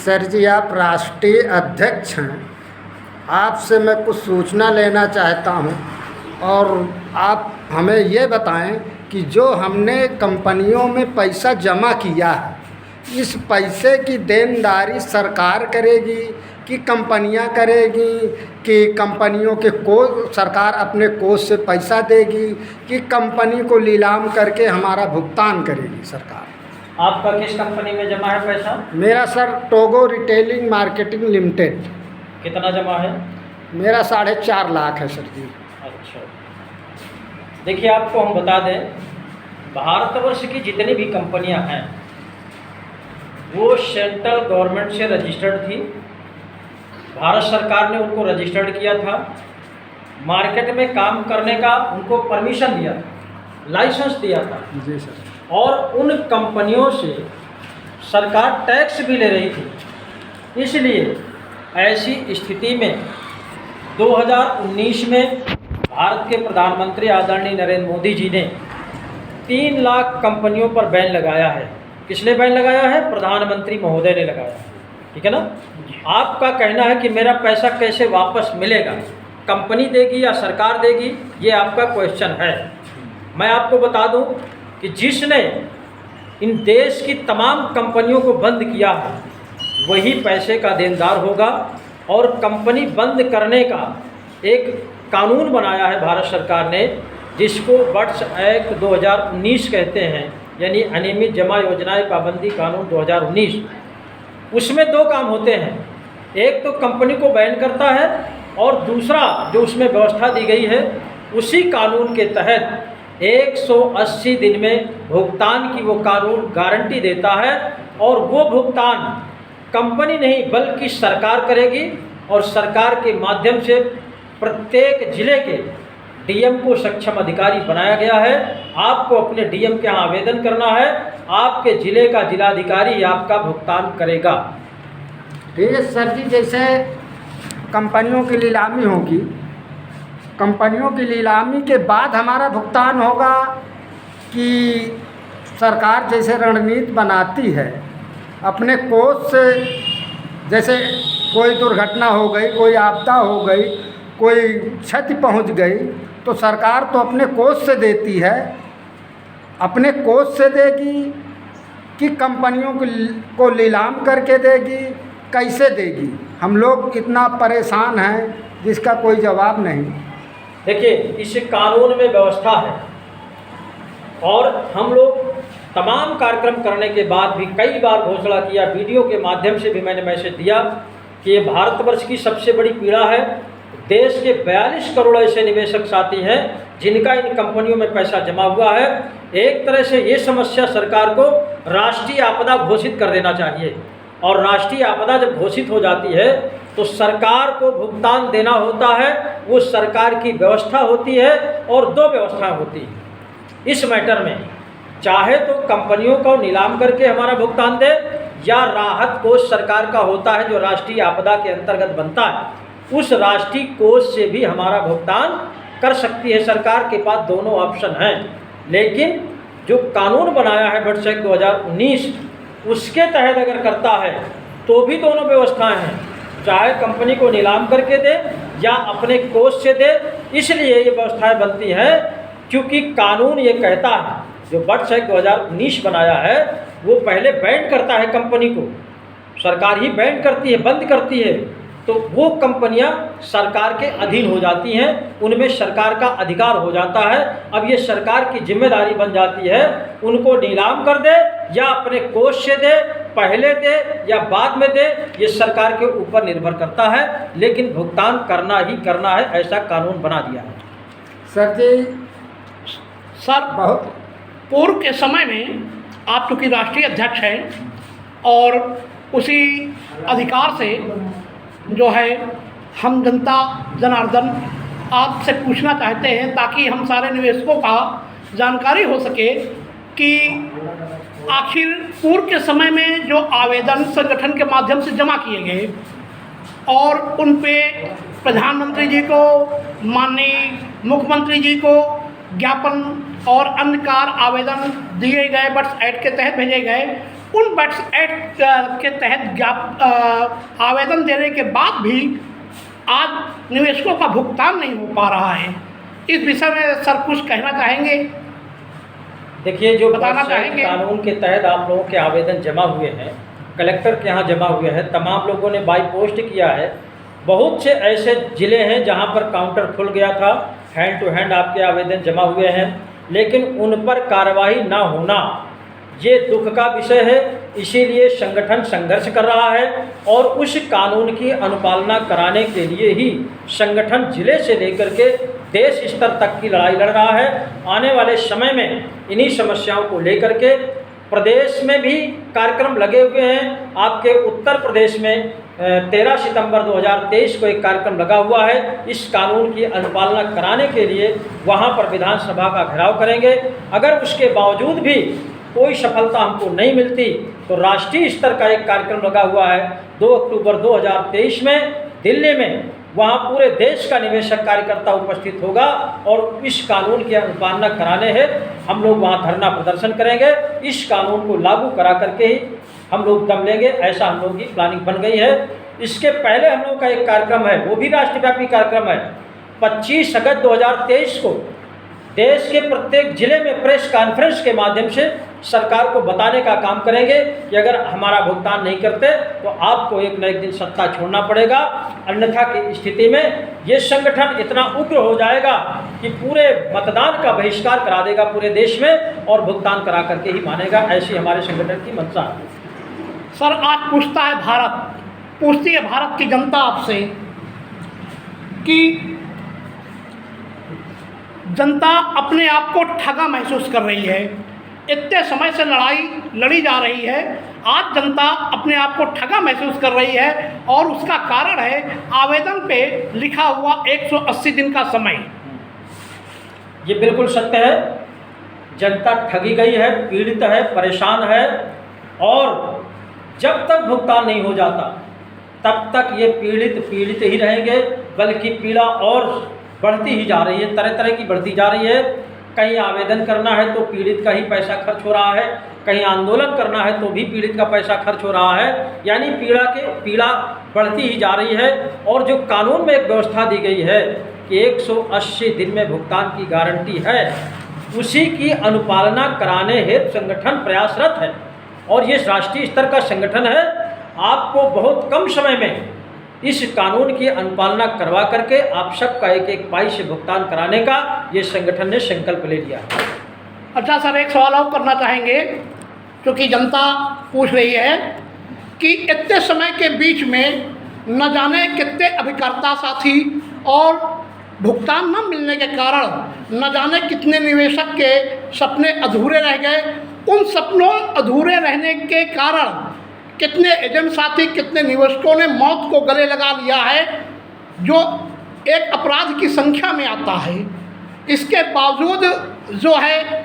Sir जी, आप राष्ट्रीय अध्यक्ष हैं। आपसे मैं कुछ सूचना लेना चाहता हूं और आप हमें ये बताएं कि जो हमने कंपनियों में पैसा जमा किया है, इस पैसे की देनदारी सरकार करेगी कि कंपनियां करेगी, कि कंपनियों के कोष सरकार अपने कोष से पैसा देगी, कि कंपनी को नीलाम करके हमारा भुगतान करेगी सरकार? आपका किस कंपनी में जमा है पैसा? मेरा sir Togo retailing marketing limited. कितना जमा है? मेरा 4.5 लाख है सर जी। अच्छा, देखिए आपको हम बता दें, भारतवर्ष की जितनी भी कंपनियां हैं वो सेंट्रल गवर्नमेंट से रजिस्टर्ड थी। भारत सरकार ने उनको रजिस्टर्ड किया था, मार्केट में काम करने का उनको परमिशन दिया था, लाइसेंस दिया था जी सर। और उन कंपनियों से सरकार टैक्स भी ले रही थी। इसलिए ऐसी स्थिति में 2019 में भारत के प्रधानमंत्री आदरणीय नरेंद्र मोदी जी ने 3 लाख कंपनियों पर बैन लगाया है। किसने बैन लगाया है? प्रधानमंत्री महोदय ने लगाया है। ठीक है ना? आपका कहना है कि मेरा पैसा कैसे वापस मिलेगा, कंपनी देगी या सरकार देगी, ये आपका क्वेश्चन है। मैं आपको बता दूं कि जिसने इन देश की तमाम कंपनियों को बंद किया है वही पैसे का देनदार होगा। और कंपनी बंद करने का एक कानून बनाया है भारत सरकार ने, जिसको बट्स एक्ट 2019 कहते हैं, यानी अनियमित जमा योजनाएं पाबंदी कानून 2019। उसमें 2 काम होते हैं, एक तो कंपनी को बैन करता है और दूसरा जो उसमें व्यवस्था दी गई है उसी कानून के तहत 180 दिन में भुगतान की वो कानून गारंटी देता है। और वो भुगतान कंपनी नहीं बल्कि सरकार करेगी और सरकार के माध्यम से प्रत्येक जिले के डीएम को सक्षम अधिकारी बनाया गया है। आपको अपने डीएम के यहाँ आवेदन करना है, आपके जिले का जिलाधिकारी आपका भुगतान करेगा। ठीक है सर जी, जैसे कंपनियों की नीलामी होगी, कंपनियों की नीलामी के बाद हमारा भुगतान होगा कि सरकार जैसे रणनीति बनाती है अपने कोष से, जैसे कोई दुर्घटना हो गई, कोई आपदा हो गई, कोई क्षति पहुंच गई, तो सरकार तो अपने कोष से देती है, अपने कोष से देगी कि कंपनियों को नीलाम करके देगी, कैसे देगी? हम लोग इतना परेशान हैं जिसका कोई जवाब नहीं। देखिए, इस कानून में व्यवस्था है और हम लोग तमाम कार्यक्रम करने के बाद भी कई बार घोषणा किया, वीडियो के माध्यम से भी मैंने मैसेज दिया कि ये भारतवर्ष की सबसे बड़ी पीड़ा है। देश के 42 करोड़ ऐसे निवेशक साथी हैं जिनका इन कंपनियों में पैसा जमा हुआ है। एक तरह से ये समस्या सरकार को राष्ट्रीय आपदा घोषित कर देना चाहिए और राष्ट्रीय आपदा जब घोषित हो जाती है तो सरकार को भुगतान देना होता है, वो सरकार की व्यवस्था होती है। और 2 व्यवस्थाएं होती हैं इस मैटर में, चाहे तो कंपनियों को नीलाम करके हमारा भुगतान दे, या राहत कोष सरकार का होता है जो राष्ट्रीय आपदा के अंतर्गत बनता है, उस राष्ट्रीय कोष से भी हमारा भुगतान कर सकती है सरकार। के पास दोनों ऑप्शन हैं। लेकिन जो कानून बनाया है बट्स एक्ट 2019 उसके तहत अगर करता है तो भी दोनों व्यवस्थाएं हैं, चाहे कंपनी को नीलाम करके दे या अपने कोष से दे। इसलिए ये व्यवस्थाएं बनती हैं क्योंकि कानून ये कहता है, जो बट्स एक्ट 2019 बनाया है वो पहले बैन करता है कंपनी को, सरकार ही बैन करती है, बंद करती है, तो वो कंपनियां सरकार के अधीन हो जाती हैं, उनमें सरकार का अधिकार हो जाता है। अब ये सरकार की जिम्मेदारी बन जाती है उनको नीलाम कर दे या अपने कोष से दे, पहले दे या बाद में दे, ये सरकार के ऊपर निर्भर करता है, लेकिन भुगतान करना ही करना है, ऐसा कानून बना दिया है। सर जी, सर, बहुत पूर्व के समय में आप चूँकि राष्ट्रीय अध्यक्ष हैं और उसी अधिकार से जो है हम जनता जनार्दन आपसे पूछना चाहते हैं ताकि हम सारे निवेशकों का जानकारी हो सके कि आखिर पूर्व के समय में जो आवेदन संगठन के माध्यम से जमा किए गए और उन पे प्रधानमंत्री जी को, माननीय मुख्यमंत्री जी को ज्ञापन और अन्य कार आवेदन दिए गए, बट्स एक्ट के तहत भेजे गए, उन बैट्स एक्ट के तहत आवेदन देने के बाद भी आज निवेशकों का भुगतान नहीं हो पा रहा है। इस विषय में सर कुछ कहना चाहेंगे? देखिए, जो बताना बर्ड्स एक्ट चाहेंगे? कानून के तहत आप लोगों के आवेदन जमा हुए हैं, कलेक्टर के यहाँ जमा हुए हैं, तमाम लोगों ने बाई पोस्ट किया है। बहुत से ऐसे ज़िले हैं जहाँ पर काउंटर खुल गया था, हैंड टू हैंड आपके आवेदन जमा हुए हैं, लेकिन उन पर कार्रवाई ना होना ये दुख का विषय है। इसीलिए संगठन संघर्ष कर रहा है और उस कानून की अनुपालना कराने के लिए ही संगठन जिले से लेकर के देश स्तर तक की लड़ाई लड़ रहा है। आने वाले समय में इन्हीं समस्याओं को लेकर के प्रदेश में भी कार्यक्रम लगे हुए हैं। आपके उत्तर प्रदेश में 13 सितंबर 2023 को एक कार्यक्रम लगा हुआ है। इस कानून की अनुपालना कराने के लिए वहाँ पर विधानसभा का घेराव करेंगे। अगर उसके बावजूद भी कोई सफलता हमको नहीं मिलती तो राष्ट्रीय स्तर का एक कार्यक्रम लगा हुआ है 2 अक्टूबर 2023 में दिल्ली में। वहाँ पूरे देश का निवेशक कार्यकर्ता उपस्थित होगा और इस कानून की अनुपालना कराने है हम लोग वहाँ धरना प्रदर्शन करेंगे। इस कानून को लागू करा करके ही हम लोग दम लेंगे, ऐसा हम लोग की प्लानिंग बन गई है। इसके पहले हम लोग का एक कार्यक्रम है, वो भी राष्ट्रव्यापी कार्यक्रम है। 25 अगस्त 2023 को देश के प्रत्येक जिले में प्रेस कॉन्फ्रेंस के माध्यम से सरकार को बताने का काम करेंगे कि अगर हमारा भुगतान नहीं करते तो आपको एक न एक दिन सत्ता छोड़ना पड़ेगा। अन्यथा की स्थिति में ये संगठन इतना उग्र हो जाएगा कि पूरे मतदान का बहिष्कार करा देगा पूरे देश में और भुगतान करा करके ही मानेगा। ऐसी हमारे संगठन की मंशा है। सर, आज पूछती है भारत की जनता आपसे कि जनता अपने आप को ठगा महसूस कर रही है। इतने समय से लड़ाई लड़ी जा रही है, आज जनता अपने आप को ठगा महसूस कर रही है और उसका कारण है आवेदन पे लिखा हुआ 180 दिन का समय। ये बिल्कुल सत्य है। जनता ठगी गई है, पीड़ित है, परेशान है और जब तक भुगतान नहीं हो जाता तब तक ये पीड़ित ही रहेंगे, बल्कि पीड़ा और बढ़ती ही जा रही है, तरह तरह की बढ़ती जा रही है। कहीं आवेदन करना है तो पीड़ित का ही पैसा खर्च हो रहा है, कहीं आंदोलन करना है तो भी पीड़ित का पैसा खर्च हो रहा है, यानी पीड़ा बढ़ती ही जा रही है। और जो कानून में एक व्यवस्था दी गई है कि 180 दिन में भुगतान की गारंटी है, उसी की अनुपालना कराने हेतु संगठन प्रयासरत है और ये राष्ट्रीय स्तर का संगठन है। आपको बहुत कम समय में इस कानून की अनुपालना करवा करके आप सबका एक एक पाई से भुगतान कराने का ये संगठन ने संकल्प ले लिया है। अच्छा सर, एक सवाल और करना चाहेंगे क्योंकि जनता पूछ रही है कि इतने समय के बीच में न जाने कितने अभिकर्ता साथी और भुगतान न मिलने के कारण न जाने कितने निवेशक के सपने अधूरे रह गए। उन सपनों अधूरे रहने के कारण कितने एजेंट साथी, कितने निवेशकों ने मौत को गले लगा लिया है, जो एक अपराध की संख्या में आता है। इसके बावजूद जो है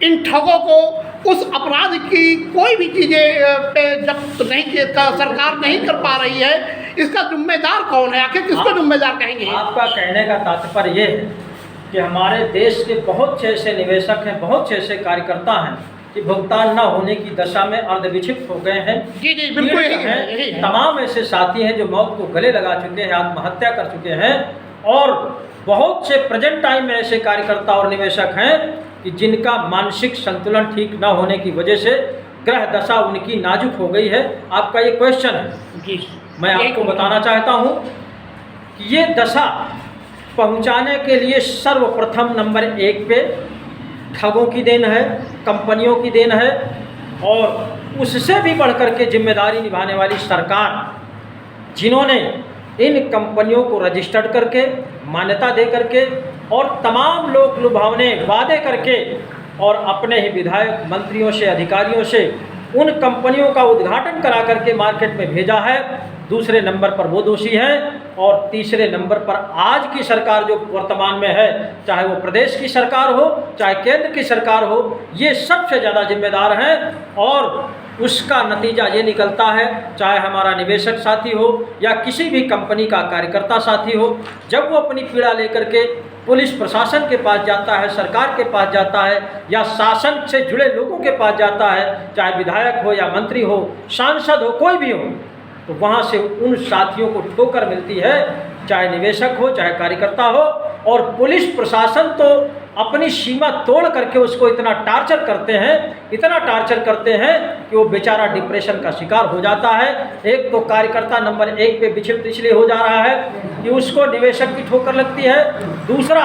इन ठगों को उस अपराध की कोई भी चीज़ें पे जब्त नहीं सरकार नहीं कर पा रही है। इसका जिम्मेदार कौन है? आखिर किसको जिम्मेदार कहेंगे? आपका कहने का तात्पर्य ये है कि हमारे देश के बहुत से ऐसे निवेशक हैं, बहुत से ऐसे कार्यकर्ता हैं कि भुगतान न होने की दशा में अर्धविक्षिप्त हो गए हैं। जी बिल्कुल यही है। तमाम ऐसे साथी हैं जो मौत को गले लगा चुके हैं, आत्महत्या कर चुके हैं और बहुत से प्रेजेंट टाइम में ऐसे कार्यकर्ता और निवेशक हैं कि जिनका मानसिक संतुलन ठीक न होने की वजह से ग्रह दशा उनकी नाजुक हो गई है। आपका ये क्वेश्चन है जी, मैं आपको बताना चाहता हूँ कि ये दशा पहुँचाने के लिए सर्वप्रथम नंबर 1 पे ठगों की देन है, कंपनियों की देन है और उससे भी बढ़कर के जिम्मेदारी निभाने वाली सरकार, जिन्होंने इन कंपनियों को रजिस्टर्ड करके मान्यता दे करके और तमाम लोक लुभावने वादे करके और अपने ही विधायक मंत्रियों से, अधिकारियों से उन कंपनियों का उद्घाटन करा करके मार्केट में भेजा है। दूसरे नंबर पर वो दोषी हैं और तीसरे नंबर पर आज की सरकार जो वर्तमान में है, चाहे वो प्रदेश की सरकार हो चाहे केंद्र की सरकार हो, ये सबसे ज़्यादा जिम्मेदार हैं और उसका नतीजा ये निकलता है, चाहे हमारा निवेशक साथी हो या किसी भी कंपनी का कार्यकर्ता साथी हो, जब वो अपनी पीड़ा लेकर के पुलिस प्रशासन के पास जाता है, सरकार के पास जाता है, या शासन से जुड़े लोगों के पास जाता है, चाहे विधायक हो या मंत्री हो, सांसद हो, कोई भी हो, तो वहाँ से उन साथियों को ठोकर मिलती है, चाहे निवेशक हो, चाहे कार्यकर्ता हो। और पुलिस प्रशासन तो अपनी सीमा तोड़ करके उसको इतना टार्चर करते हैं कि वो बेचारा डिप्रेशन का शिकार हो जाता है। एक तो कार्यकर्ता नंबर 1 पे विचलित इसलिए हो जा रहा है कि उसको निवेशक की ठोकर लगती है। दूसरा,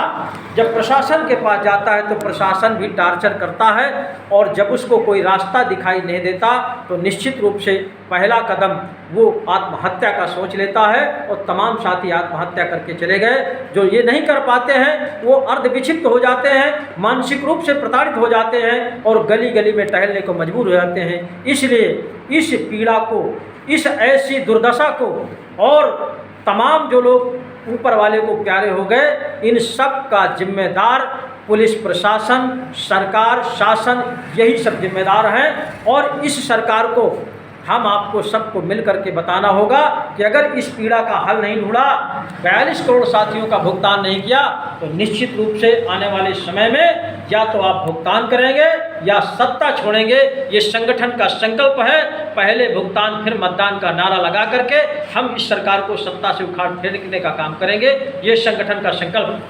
जब प्रशासन के पास जाता है तो प्रशासन भी टार्चर करता है, और जब उसको कोई रास्ता दिखाई नहीं देता तो निश्चित रूप से पहला कदम वो आत्महत्या का सोच लेता है, और तमाम साथी आत्महत्या करके चले गए। जो ये नहीं कर पाते हैं वो अर्धविक्षिप्त हो जाते हैं, मानसिक रूप से प्रताड़ित हो जाते हैं, और गली गली में टहलने को मजबूर हो जाते हैं। इसलिए इस पीड़ा को, इस ऐसी दुर्दशा को, और तमाम जो लोग ऊपर वाले को प्यारे हो गए, इन सब का जिम्मेदार पुलिस प्रशासन, सरकार, शासन, यही सब जिम्मेदार हैं। और इस सरकार को हम आपको सबको मिल करके बताना होगा कि अगर इस पीड़ा का हल नहीं ढूंढा, 42 करोड़ साथियों का भुगतान नहीं किया, तो निश्चित रूप से आने वाले समय में या तो आप भुगतान करेंगे या सत्ता छोड़ेंगे। ये संगठन का संकल्प है। पहले भुगतान फिर मतदान का नारा लगा करके हम इस सरकार को सत्ता से उखाड़ फेंकने का काम करेंगे। ये संगठन का संकल्प है।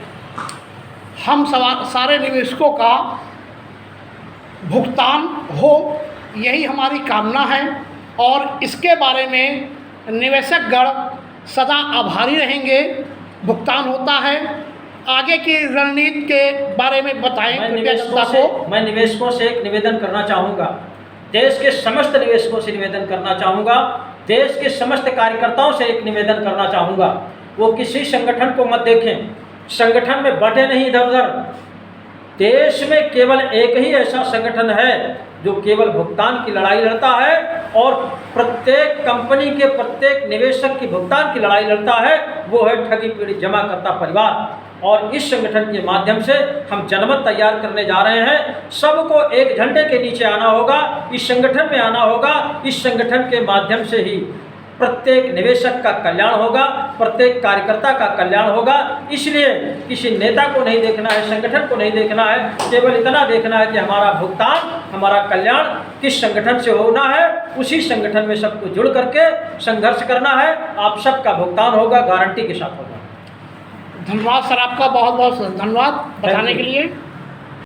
हम सारे निवेशकों का भुगतान हो, यही हमारी कामना है, और इसके बारे में निवेशकगण सदा आभारी रहेंगे। भुगतान होता है। आगे की रणनीति के बारे में बताएं कृपया जनता को। मैं निवेशकों से एक निवेदन करना चाहूँगा, देश के समस्त निवेशकों से निवेदन करना चाहूँगा, देश के समस्त कार्यकर्ताओं से एक निवेदन करना चाहूँगा, वो किसी संगठन को मत देखें, संगठन में बंटे नहीं इधर उधर। देश में केवल एक ही ऐसा संगठन है जो केवल भुगतान की लड़ाई लड़ता है, और प्रत्येक कंपनी के प्रत्येक निवेशक की भुगतान की लड़ाई लड़ता है, वो है ठगी पीड़ित जमाकर्ता परिवार। और इस संगठन के माध्यम से हम जनमत तैयार करने जा रहे हैं। सबको एक झंडे के नीचे आना होगा, इस संगठन में आना होगा। इस संगठन के माध्यम से ही प्रत्येक निवेशक का कल्याण होगा, प्रत्येक कार्यकर्ता का कल्याण होगा। इसलिए किसी नेता को नहीं देखना है, संगठन को नहीं देखना है, केवल इतना देखना है कि हमारा भुगतान, हमारा कल्याण किस संगठन से होना है, उसी संगठन में सबको जुड़ करके संघर्ष करना है। आप सबका भुगतान होगा, गारंटी के साथ होगा। धन्यवाद सर, आपका बहुत बहुत धन्यवाद बताने के लिए।